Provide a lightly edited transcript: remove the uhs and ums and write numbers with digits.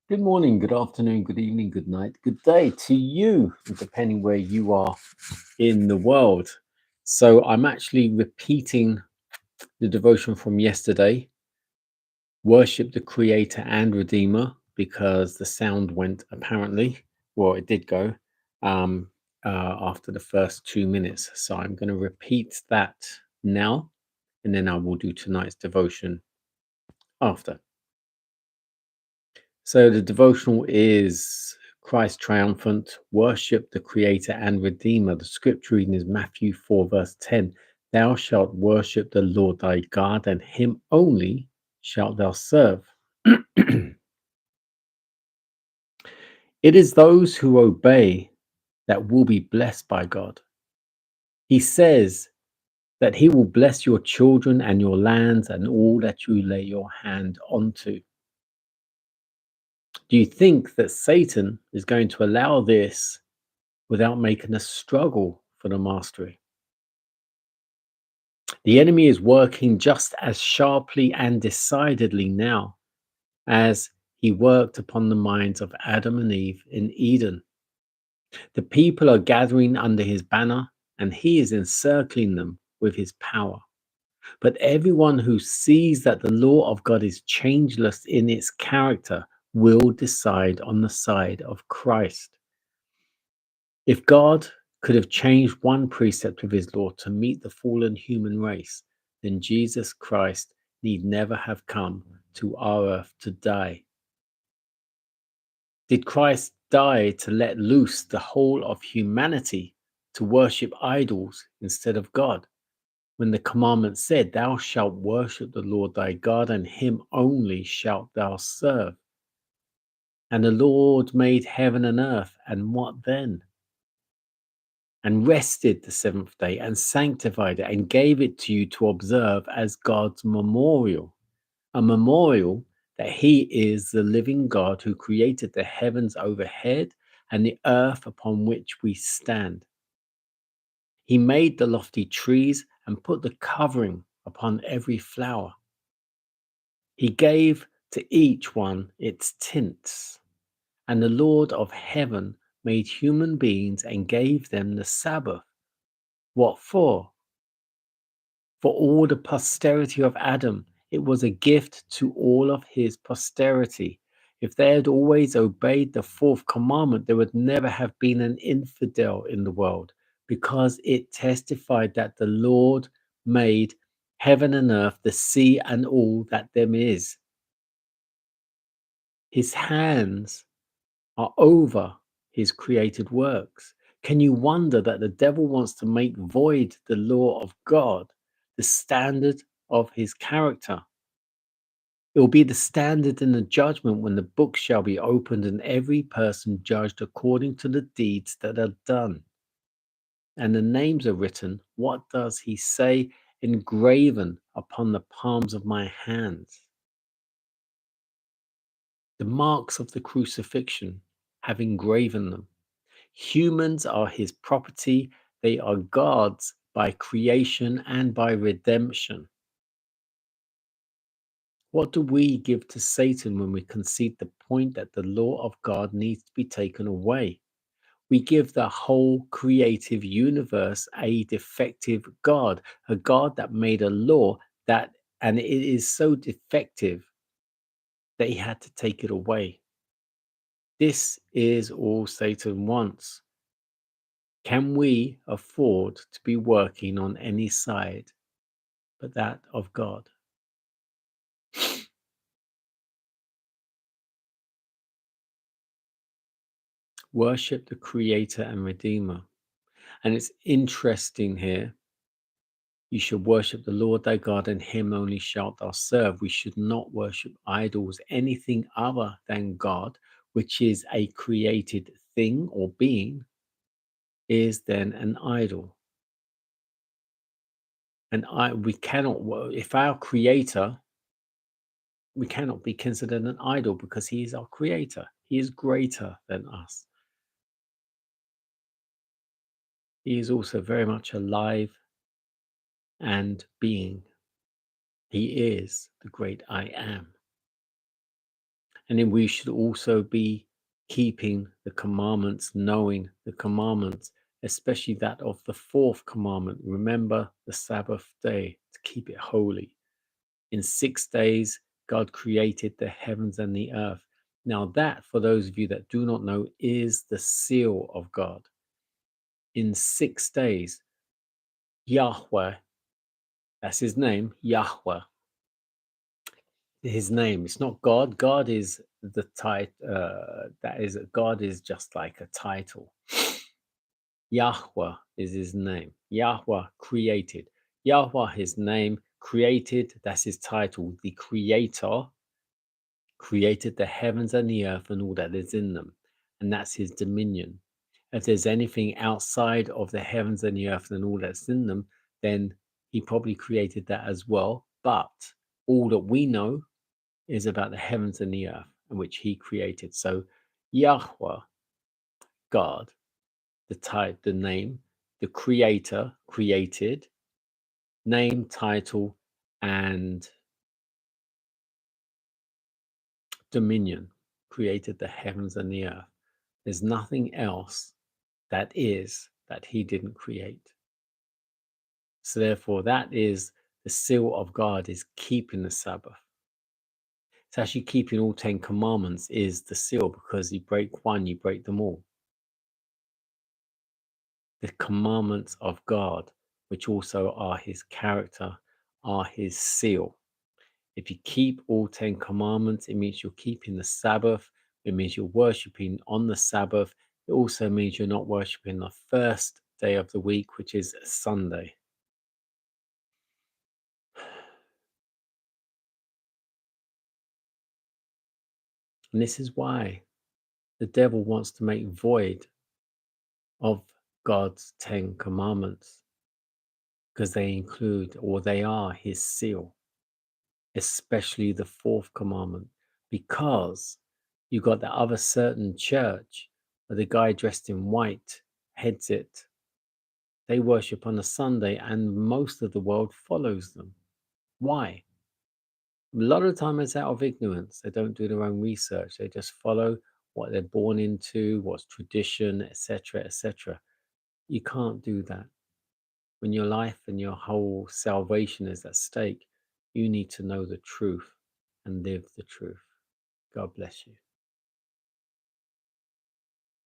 Good morning, good afternoon, good evening, good night, good day to you, depending where you are in the world. So, I'm actually repeating the devotion from yesterday, Worship the Creator and Redeemer, because the sound went apparently, well, it did go after the first 2 minutes. So, I'm going to repeat that now, and then I will do tonight's devotion after. So the devotional is Christ triumphant, worship the Creator and Redeemer. The scripture reading is Matthew 4, verse 10. Thou shalt worship the Lord thy God, and him only shalt thou serve. It is those who obey that will be blessed by God. He says that he will bless your children and your lands and all that you lay your hand onto. Do you think that Satan is going to allow this without making us struggle for the mastery? The enemy is working just as sharply and decidedly now as he worked upon the minds of Adam and Eve in Eden. The people are gathering under his banner, and he is encircling them with his power. But everyone who sees that the law of God is changeless in its character will decide on the side of Christ. If God could have changed one precept of his law to meet the fallen human race, then Jesus Christ need never have come to our earth to die. Did Christ die to let loose the whole of humanity to worship idols instead of God? When the commandment said, Thou shalt worship the Lord thy God, and him only shalt thou serve. And the Lord made heaven and earth, and what then? And rested the seventh day and sanctified it and gave it to you to observe as God's memorial, a memorial that he is the living God who created the heavens overhead and the earth upon which we stand. He made the lofty trees and put the covering upon every flower. He gave to each one its tints. And the Lord of heaven made human beings and gave them the Sabbath. What for? For all the posterity of Adam. It was a gift to all of his posterity. If they had always obeyed the fourth commandment, there would never have been an infidel in the world, because it testified that the Lord made heaven and earth, the sea, and all that them is. His hands are over his created works. Can you wonder that the devil wants to make void the law of God, the standard of his character? It will be the standard in the judgment when the book shall be opened and every person judged according to the deeds that are done. And the names are written. What does he say? Engraven upon the palms of my hands. The marks of the crucifixion have engraven them. Humans are his property. They are God's by creation and by redemption. What do we give to Satan when we concede the point that the law of God needs to be taken away? We give the whole creative universe a defective God, a God that made a law and it is so defective that he had to take it away. This is all Satan wants. Can we afford to be working on any side but that of God? Worship the Creator and Redeemer. And it's interesting here. You should worship the Lord thy God, and him only shalt thou serve. We should not worship idols, anything other than God, which is a created thing or being, is then an idol. And we cannot, if our creator, we cannot be considered an idol because he is our creator. He is greater than us. He is also very much alive and being. He is the great I am. And then we should also be keeping the commandments, knowing the commandments, especially that of the fourth commandment. Remember the Sabbath day to keep it holy. In 6 days, God created the heavens and the earth. Now, that, for those of you that do not know, is the seal of God. In 6 days, Yahweh, that's his name, Yahweh, his name. It's not God. God is the title. That is, God is just like a title. Yahweh is his name. Yahweh created. Yahweh, his name, created. That's his title. The creator created the heavens and the earth and all that is in them. And that's his dominion. If there's anything outside of the heavens and the earth and all that's in them, then he probably created that as well. But all that we know is about the heavens and the earth, in which he created. So Yahweh, God, the type, the name, the creator, created, name, title, and dominion, created the heavens and the earth. There's nothing else that he didn't create. So therefore, that is the seal of God, is keeping the Sabbath. It's actually keeping all 10 commandments is the seal, because you break one, you break them all. The commandments of God, which also are his character, are his seal. If you keep all 10 commandments, it means you're keeping the Sabbath. It means you're worshiping on the Sabbath. It also means you're not worshiping the first day of the week, which is Sunday. And this is why the devil wants to make void of God's 10 commandments, because they include, or they are, his seal, especially the fourth commandment, because you got the other certain church where the guy dressed in white heads it. They worship on a Sunday, and most of the world follows them. Why? A lot of the time it's out of ignorance. They don't do their own research. They just follow what they're born into, what's tradition, etc., etc. You can't do that. When your life and your whole salvation is at stake, you need to know the truth and live the truth. God bless you.